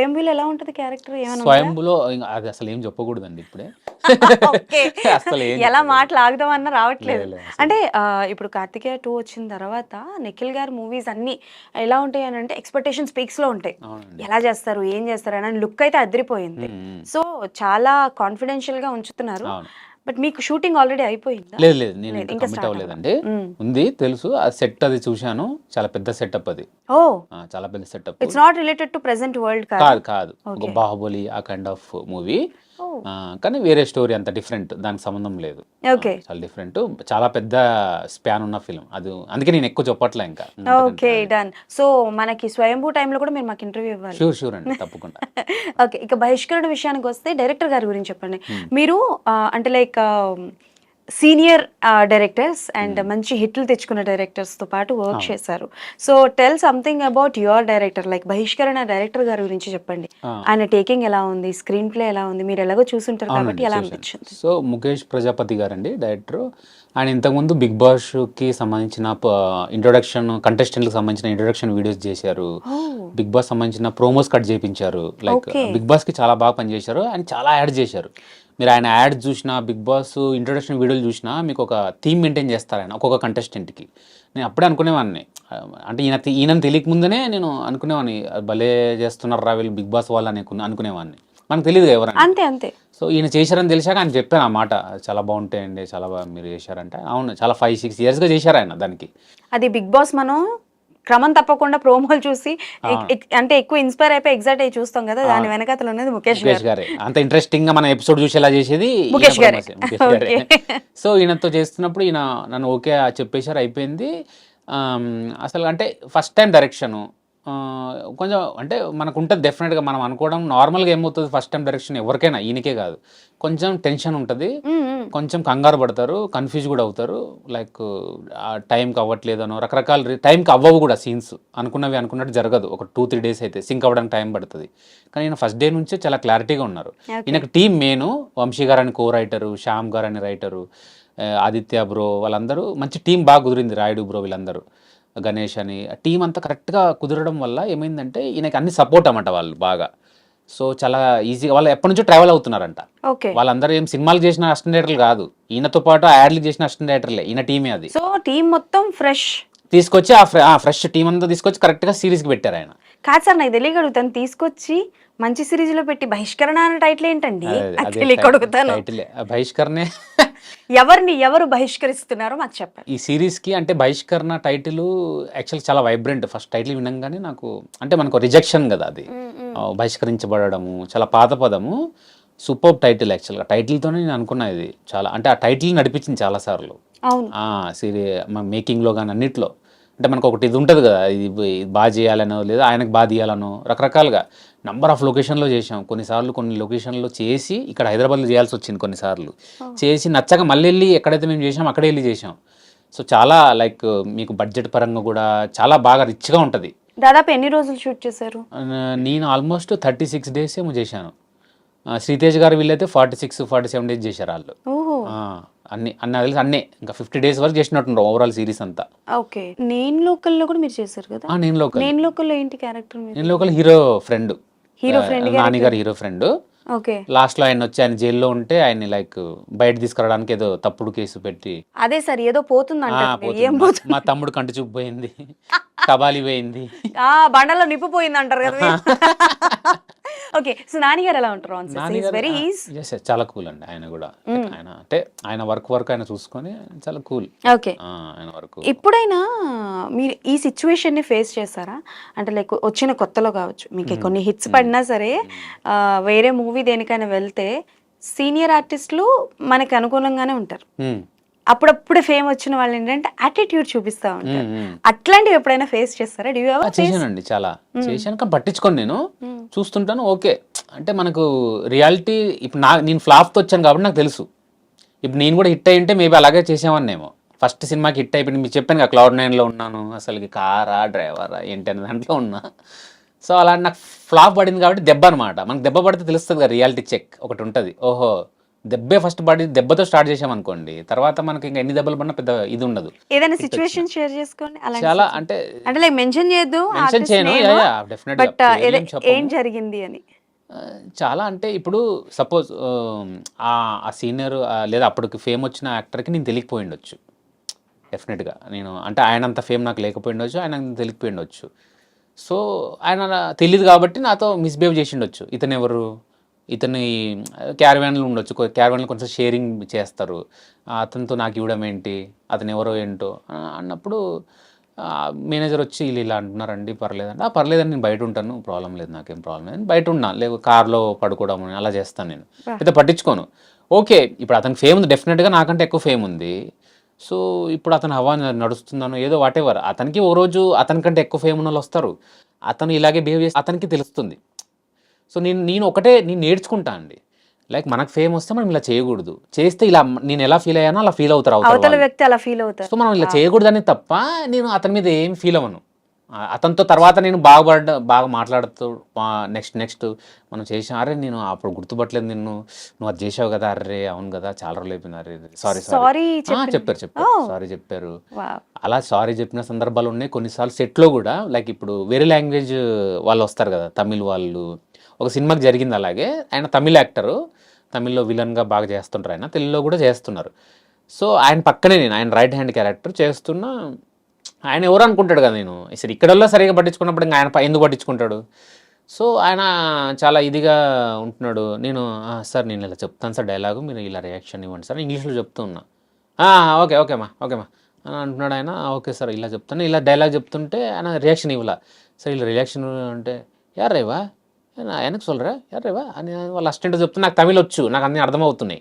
స్వయంభూలో ఎలా ఉంటది క్యారెక్టర్ ఏమైనా ఉందా? స్వయంభులో అది అసలు ఏం చెప్పకూడదండి ఇప్పుడే. ఓకే. అసలు ఏం ఎలా చెప్పకూడదు. మాటలు ఆగుదామన్నా రావట్లేదు. లేదు లేదు అసలు. అంటే ఇప్పుడు 'కార్తికేయ 2' వచ్చిన తర్వాత నిఖిల్ గారి మూవీస్ అన్నీ ఎలా ఉంటాయి అనంటే ఎక్స్‌పెక్టేషన్స్ పీక్స్‌లో ఉంటాయి. అవునండి. ఎలా చేస్తారు? ఏం చేస్తారు? అని లుక్ అయితే అదిరిపోయింది. సో, చాలా కాన్ఫిడెన్షియల్‌గా ఉంచుతున్నారు. అవును. బట్ మీకు షూటింగ్ ఆల్రెడీ అయిపోయిందా? లేదు లేదు నేను లేదు. ఇంకా ఇంకా కమిట్ స్టార్ట్ అవ్వలా. అవ్వలేదండి. హ్మ్. ఉంది తెలుసు. ఆ సెట్ అది చూశాను. చాలా పెద్ద సెటప్ అది. ఓహ్! చాలా పెద్ద setup. It's not related to present world కాదా? కాదు కాదు. ఒక ఓకే. 'బాహుబలి' ఆ కైండ్ ఆఫ్ మూవీ. ఓహ్! కానీ వేరే స్టోరీ అంత డిఫరెంట్. దానికి సంబంధం లేదు. ఓకే. చాలా డిఫరెంట్. చాలా పెద్ద స్పాన్ ఉన్న ఫిల్మ్. అది అందుకే నేను ఎక్కువ చెప్పట్లే ఇంకా. ఓకే. డన్. సో, మనకి 'స్వయంభూ' టైమ్‌లో కూడా మీరు మాకు ఇంటర్వ్యూ ఇవ్వాలి. షూర్ షూర్ అండి తప్పకుండా. ఓకే. ఇక బహిష్కరణ విషయానికొస్తే డైరెక్టర్ గారి గురించి చెప్పండి. హ్మ్. మీరు అంటే లైక్ సీనియర్ డైరెక్టర్స్ అండ్ మంచి హిట్లు తెచ్చుకున్న డైరెక్టర్స్‌తో పాటు వర్క్ అవును. చేశారు. So, tell something about your director like బహిష్కరణ డైరెక్టర్ గారి గురించి చెప్పండి. ఆ, ఆయన టేకింగ్ ఎలా ఉంది? స్క్రీన్ ప్లే ఎలా ఉంది? మీరు ఎలాగో చూసుంటారు కాబట్టి అవునండి ఎలా చూశాను. అనిపించింది? సో ముఖేష్ ప్రజాపతి గారండి డైరెక్టర్. ఆయన ఇంతకుముందు బిగ్ బాస్కి సంబంధించిన ఇంట్రొడక్షన్ కంటెస్టెంట్కి సంబంధించిన ఇంట్రొడక్షన్ వీడియోస్ చేశారు. ఓహ్! బిగ్ బాస్ సంబంధించిన ప్రోమోస్ కట్ చేయించారు. Like okay. బిగ్ బాస్కి చాలా బాగా పనిచేశారు. ఆయన చాలా యాడ్ చేశారు. మీరు ఆయన యాడ్ చూసినా బిగ్ బాస్ ఇంట్రొడక్షన్ వీడియోలు చూసినా మీకు ఒక థీమ్ మెయింటైన్ చేస్తారు ఆయన ఒక్కొక్క కంటెస్టెంట్కి. నేను అప్పుడే అనుకునేవాడిని అంటే ఈయనని తెలియక ముందనే నేను అనుకునేవాడిని భలే చేస్తున్నారా వీళ్ళు బిగ్ బాస్ వాళ్ళు అనుకునేవాడిని. మనకు తెలియదు ఎవరని. అంతే. అంతే. సో ఈయన చేశారని తెలిసాక ఆయన చెప్పాను ఆ మాట చాలా బాగుంటాయండి చాలా బాగా మీరు చేశారంటే అవును చాలా 5-6 ఇయర్స్గా చేశారు ఆయన దానికి. అది బిగ్ బాస్ మనం క్రమం తప్పకుండా ప్రోమోలు చూసి అంటే ఎక్కువ ఇన్స్పైర్ అయిపోయి ఎగ్జైట్ అయ్యి చూస్తాం కదా, దాని వెనకాతల ఉన్నది ముఖేష్ ముఖేష్ గారు. గారే అంత ఇంట్రెస్టింగ్ గా మన ఎపిసోడ్ చూసేలా చేసేది ముఖేష్ గారే. ముఖేష్ గారే. ఓకే. సో ఈయనతో చేస్తున్నప్పుడు ఈయన నన్ను ఓకే చెప్పేశారు అయిపోయింది. అసలు అంటే ఫస్ట్ టైం డైరెక్షను కొంచెం అంటే మనకు ఉంటుంది డెఫినెట్గా మనం అనుకోవడం నార్మల్గా ఏమవుతుంది ఫస్ట్ టైం డైరెక్షన్ ఎవరికైనా ఈయనకే కాదు కొంచెం టెన్షన్ ఉంటుంది, కొంచెం కంగారు పడతారు, కన్ఫ్యూజ్ కూడా అవుతారు. లైక్ టైంకి అవ్వట్లేదనో రకరకాల టైంకి అవ్వవు కూడా సీన్స్ అనుకున్నవి అనుకున్నట్టు జరగదు. ఒక 2-3 డేస్ అయితే సింక్ అవ్వడానికి టైం పడుతుంది. కానీ ఈయన ఫస్ట్ డే నుంచే చాలా క్లారిటీగా ఉన్నారు. ఈయనకు టీం మెయిన్ వంశీ గారు అని కో రైటరు, శ్యామ్ గారు అని రైటరు, ఆదిత్య బ్రో వాళ్ళందరూ మంచి టీం బాగా కుదిరింది. రాయుడు బ్రో వీళ్ళందరూ, గణేష్ అని టీం అంతా కరెక్ట్గా కుదరడం వల్ల ఏమైందంటే ఈయనకి అన్ని సపోర్ట్ అన్నమాట వాళ్ళు బాగా. సో చాలా ఈజీగా వాళ్ళు ఎప్పటి నుంచో ట్రావెల్ అవుతున్నారంట. ఓకే. వాళ్ళందరూ ఏం సినిమాలు చేసిన అసిస్టెంట్ డైరెక్టర్లు కాదు, ఈయనతో పాటు యాడ్లు చేసిన అసిస్టెంట్ డైరెక్టర్లే, ఈయన టీమే అది. సో టీం మొత్తం ఫ్రెష్ తీసుకొచ్చి ఆ ఫ్రెష్ టీం అంతా తీసుకొచ్చి కరెక్ట్గా సిరీస్కి పెట్టారు ఆయన. కాదు సార్, నాకు తెలియగలుగుతాను తీసుకొచ్చి మంచి సిరీస్ లో పెట్టి బహిష్కరణ అనే టైటిల్ ఏంటండి? నాకు తెలియగలుగుతాను. టైటిలే బహిష్కరణే. ఎవరు బహిష్కరిస్తున్నారో మాకు చెప్పండి. ఈ సిరీస్కి అంటే బహిష్కరణ టైటిల్ యాక్చువల్ చాలా వైబ్రెంట్. ఫస్ట్ టైటిల్ వినంగానే నాకు అంటే మనకు రిజెక్షన్ కదా అది, బహిష్కరించబడము చాలా పాత పదము. సూపర్ టైటిల్ యాక్చువల్గా. టైటిల్తోనే నేను అనుకున్నా ఇది చాలా అంటే ఆ టైటిల్ నడిపించింది చాలాసార్లు అవును. మేకింగ్లో కానీ అన్నిట్లో. అంటే మనకు ఒకటి ఇది ఉంటుంది కదా, ఇది బాగా చేయాలనో లేదా ఆయనకు బాగా తీయాలనో రకరకాలుగా నంబర్ ఆఫ్ లొకేషన్లో చేసాం. కొన్నిసార్లు కొన్ని లొకేషన్లో చేసి ఇక్కడ హైదరాబాద్లో చేయాల్సి వచ్చింది, కొన్నిసార్లు చేసి నచ్చక మళ్ళీ వెళ్ళి ఎక్కడైతే మేము చేసాం అక్కడే వెళ్ళి చేసాం. సో చాలా లైక్ మీకు బడ్జెట్ పరంగా కూడా చాలా బాగా రిచ్గా ఉంటుంది. దాదాపు ఎన్ని రోజులు షూట్ చేశారు? నేను ఆల్మోస్ట్ 36 డేస్ ఏమో చేశాను. శ్రీతేజ్ గారు వీళ్ళైతే 46-47 డేస్ చేశారు వాళ్ళు. అన్నీ తెలిసి అన్నీ ఇంకా 50 డేస్ వరకు చేసినట్టున్నారు ఓవరాల్ సిరీస్ అంతా. ఓకే. నేను లోకల్లో కూడా మీరు చేశారు కదా? నేను లోకల్లో ఏంటి క్యారెక్టర్? నేను local hero friend, friend Nani గారు హీరో ఫ్రెండ్. ఓకే. లాస్ట్ లో ఆయన వచ్చి ఆయన జైల్లో ఉంటే ఆయన్ని లైక్ బయట తీసుకురావడానికి ఏదో తప్పుడు కేసు పెట్టి. అదే సార్ ఏదో పోతుందంట. ఏం పోతుంది? మా తమ్ముడు కంటి చూపు పోయింది, కబాలి పోయింది, బండలో నిప్పు పోయింది అంటారు కదా. ఓకే. సో నాని గారు ఎలా ఉంటారు? చాలా కూల్ అండి ఆయన కూడా. ఆయన అంటే ఆయన వర్క్ ఆయన చూసుకొని చాలా కూల్. ఓకే. ఆయన వర్క్. ఎప్పుడైనా మీరు ఈ సిచ్యువేషన్ ని ఫేస్ చేస్తారా? అంటే లైక్ వచ్చిన కొత్తలో కావచ్చు, మీకు కొన్ని హిట్స్ పడినా సరే వేరే మూవీ దేనికైనా వెళ్తే సీనియర్ ఆర్టిస్టులు మనకి అనుకూలంగానే ఉంటారు. అప్పుడప్పుడే ఫేమ్ వచ్చిన వాళ్ళు ఏంటంటే యాటిట్యూడ్ చూపిస్తా ఉంటారు. అట్లాంటివి ఎప్పుడైనా ఫేస్ చేస్తారా? చేశానండి, చాలా చేశాను. కానీ పట్టించుకోండి, నేను చూస్తుంటాను. ఓకే అంటే మనకు రియాలిటీ ఇప్పుడు నేను ఫ్లాప్తో వచ్చాను కాబట్టి నాకు తెలుసు. ఇప్పుడు నేను కూడా హిట్ అయ్యింటే మేబీ అలాగే చేసేవాన్నేమో. ఫస్ట్ సినిమాకి హిట్ అయిపోయింది మీకు చెప్పాను కదా, Cloud9లో ఉన్నాను, అసలుకి కారా డ్రైవరా ఏంటి అనే దాంట్లో ఉన్నా. సో అలా నాకు ఫ్లాప్ పడింది కాబట్టి దెబ్బ అనమాట. మనకు దెబ్బ పడితే తెలుస్తుంది కదా, రియాలిటీ చెక్ ఒకటి ఉంటుంది. ఓహో దెబ్బే ఫస్ట్ పడి దెబ్బతో స్టార్ట్ చేసామనుకోండి, తర్వాత మనకి ఇంకా ఎన్ని దెబ్బలు పడినా పెద్ద ఇది ఉండదు. ఏదైనా హిట్ సిచ్యువేషన్ వచ్చినా. షేర్ చేసుకోండి అలాంటి చాలా situation. అంటే అంటే లైక్ మెన్షన్ చేయొద్దు మెన్షన్ ఆర్టిస్ట్ చేయను. నేమ్, యా డెఫినెట్‌గా బట్ పేర్లేం ఏం చెప్పము. జరిగింది అని. చాలా అంటే ఇప్పుడు సపోజ్ ఆ సీనియర్ లేదా అప్పటికి ఫేమ్ వచ్చిన యాక్టర్‌కి నేను తెలియకపోయిండొచ్చు. డెఫినెట్‌గా. నేను అంటే ఆయనంత ఫేమ్ నాకు లేకపోయిండొచ్చు. ఆయనకు తెలియకపోయిండొచ్చు. సో, ఆయన తెలీదు కాబట్టి నాతో మిస్‌బిహేవ్ చేసిండొచ్చు. ఇతనెవరు? ఇతని క్యారవాన్‌లో ఉండొచ్చు. క్యారవాన్‌లో కొంచెం షేరింగ్ చేస్తారు. అతనితో నాకు ఇవ్వడం ఏంటి? అతనెవరో ఏంటో అన్నప్పుడు మేనేజర్ వచ్చి "ఈళ్ళు ఇలా అంటున్నారండి పర్లేదంటే." పర్లేదండి నేను బయట ఉంటాను. ప్రాబ్లమ్ లేదు. నాకేం ప్రాబ్లమ్ లేదు. బయట ఉన్నా. కార్‌లో పడుకోవడం అలా చేస్తాను నేను. వా! అయితే పట్టించుకోను. ఓకే. ఇప్పుడు అతనికి ఫేమ్ ఉంది. డెఫినెట్‌గా నాకంటే ఎక్కువ ఫేమ్ ఉంది. సో, ఇప్పుడు అతని హవా నడుస్తుందనో ఏదో వాటెవర్. అతనికి ఓ రోజు అతనికంటే ఎక్కువ ఫేమ్ ఉన్నోళ్ళొస్తారు. అతను ఇలాగే బిహేవ్ చేస్తే అతనికి తెలుస్తుంది. సో, నేను ఒకటే నేను నేర్చుకుంటా అండి. లైక్ మనకు ఫేమ్ వస్తే మనం ఇలా చేయకూడదు. చేస్తే ఇలా నేను ఎలా ఫీల్ అయ్యానో అలా ఫీల్ అవుతారు అవతల అవతల వాళ్ళు. వ్యక్తి అలా ఫీల్ అవుతారు. సో, మనం ఇలా వావ్! చేయకూడదని తప్ప నేను అతని మీద ఏం ఫీల్ అవ్వను. అతనితో తర్వాత నేను బాగా మాట్లాడుతూ నెక్స్ట్ మనం చేసాం. "అరే! నేను అప్పుడు గుర్తుపట్టలేదు నిన్ను. నువ్వు అది చేసావు కదా! అర్రే! అవును కదా! చాలా రోజులైపోయింది. అరే! సారీ." సారీ చెప్పారు. ఓహ్! సారీ చెప్పారు. వావ్! అలా సారీ చెప్పిన సందర్భాలున్నాయి. కొన్నిసార్లు సెట్‌లో గూడా లైక్ ఇప్పుడు వేరే లాంగ్వేజ్ వాళ్ళొస్తారు గదా! తమిళ్ వాళ్ళు. ఒక సినిమాకి జరిగింది అలాగే. ఆయన తమిళ్ యాక్టరు. తమిళ్‌లో విలన్‌గా బాగా చేస్తుంటారు ఆయన. తెలుగులో గూడా చేస్తున్నారు. సో, ఆయన పక్కనే ఆయన రైట్ హ్యాండ్ క్యారెక్టర్ చేస్తున్నా ఆయన ఎవరు అనుకుంటాడు కదా నేను. అసలు ఇక్కడోళ్ళో సరిగ్గా పట్టించుకున్నప్పుడు ఇంక ఆయన ఎందుకు పట్టించుకుంటాడు? సో, ఆయన చాలా ఇదిగా ఉంటున్నాడు. నేను సార్ నేను ఇలా చెప్తాను సార్ డైలాగు. మీరు ఇలా రియాక్షన్ ఇవ్వండి సార్ ఇంగ్లీష్‌లో చెప్తూ ఉన్నా. "ఆ! ఓకేమ్మా అని అంటున్నాడు ఆయన. ఓకే సార్ ఇలా చెప్తాను. ఇలా డైలాగ్ చెప్తుంటే ఆయన రియాక్షన్ ఇవ్వలా. సార్ ఇలా రియాక్షన్ అంటే యార్ రేవా? ఎనక్కి సొల్రా యార్ రేవా అని వాళ్ళ అసిస్టెంట్ చెప్తే నాకు తమిళ్ వచ్చు. నాకు అన్నీ అర్థమవుతున్నాయి.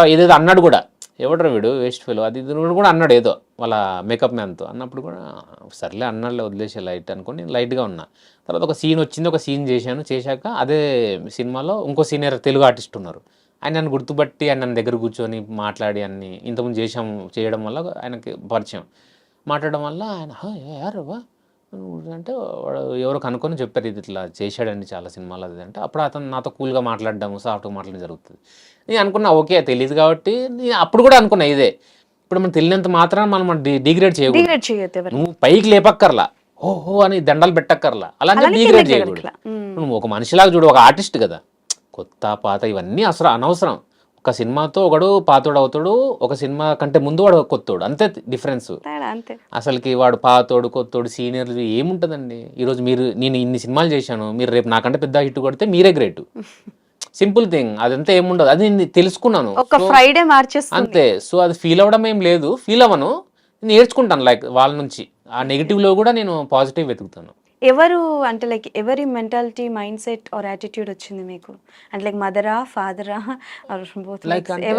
ఏదేదో అన్నాడు కూడా. ఎవడ్రా వీడు వేస్ట్ ఫెలో అది ఇది కూడా అన్నాడు ఏదో వాళ్ళ మేకప్ మ్యాన్‌తో. అన్నప్పుడు కూడా సర్లే అన్నాడులే వదిలేసేయి లైట్ అనుకోని నేను లైట్‌గా ఉన్నా. తర్వాత ఒక సీన్ వచ్చింది. ఒక సీన్ చేశాను. చేశాక అదే సినిమాలో ఇంకో సీనియర్ తెలుగు ఆర్టిస్ట్ ఉన్నారు. ఆయన నన్ను గుర్తుపట్టి ఆయన నన్ను దగ్గర కూర్చొని మాట్లాడి అన్నీ ఇంతకుముందు చేయడం వల్ల ఆయనకి పరిచయం. మాట్లాడడం వల్ల ఆయన యారవ్వ అంటే వాడు ఎవరో కనుక్కొని చెప్పారు ఇది ఇట్లా చేశాడండి చాలా సినిమాలు అది అంటే అప్పుడు అతను నాతో కూల్‌గా మాట్లాడడం, సాఫ్ట్‌గా మాట్లాడడం జరుగుతది. నేను అనుకున్నా ఓకే తెలీదు కాబట్టి నేను అప్పుడు కూడా అనుకున్నా ఇదే. ఇప్పుడు మనం తెలియనంత మాత్రాన మనం డిగ్రేడ్ చేయకూడదు. డిగ్రేడ్ చేయొద్దు ఎవరిని. నువ్వు పైకి లేపక్కర్లా. ఓహో! అని దండాలు పెట్టక్కర్లా. అలా అని అలానే డిగ్రేడ్ కిందకి చేయకూడదు. దిగట్లా. హ్మ్. నువ్వు ఒక మనిషిలాగా చూడు ఒక ఆర్టిస్ట్ కదా! కొత్త, పాత ఇవన్నీ అసలు అనవసరం. ఒక సినిమాతో ఒకడు పాతోడవుతాడు. ఒక సినిమా కంటే ముందు వాడు కొత్తోడు. అంతే డిఫరెన్స్. తేడా అంతే. అసలకి వాడు పాతోడు, కొత్తోడు, సీనియర్‌లు ఏముంటదండి? ఈరోజు నేను ఇన్ని సినిమాలు చేశాను. మీరు రేపు నాకంటే పెద్ద హిట్ కొడితే మీరే గ్రేటు. Simple thing. అదంతా ఏముండదు. అది నేను తెలుసుకున్నాను. ఒక సో, ఫ్రైడే మార్చేస్తుంది. అంతే. సో, అది ఫీల్ అవ్వడం ఏం లేదు. ఫీల్ అవ్వను. నేర్చుకుంటాను లైక్ వాళ్ళ నుంచి. ఆ నెగెటివ్‌లో కూడా నేను పాజిటివ్ వెతుకుతాను. ఎవరు అంటే లైక్ ఎవరి mentality, mind set or attitude వచ్చింది మీకు? అంటే లైక్ మదరా? ఫాదరా? ఆర్ బోత్ లైక్ లైక్స్ అంటే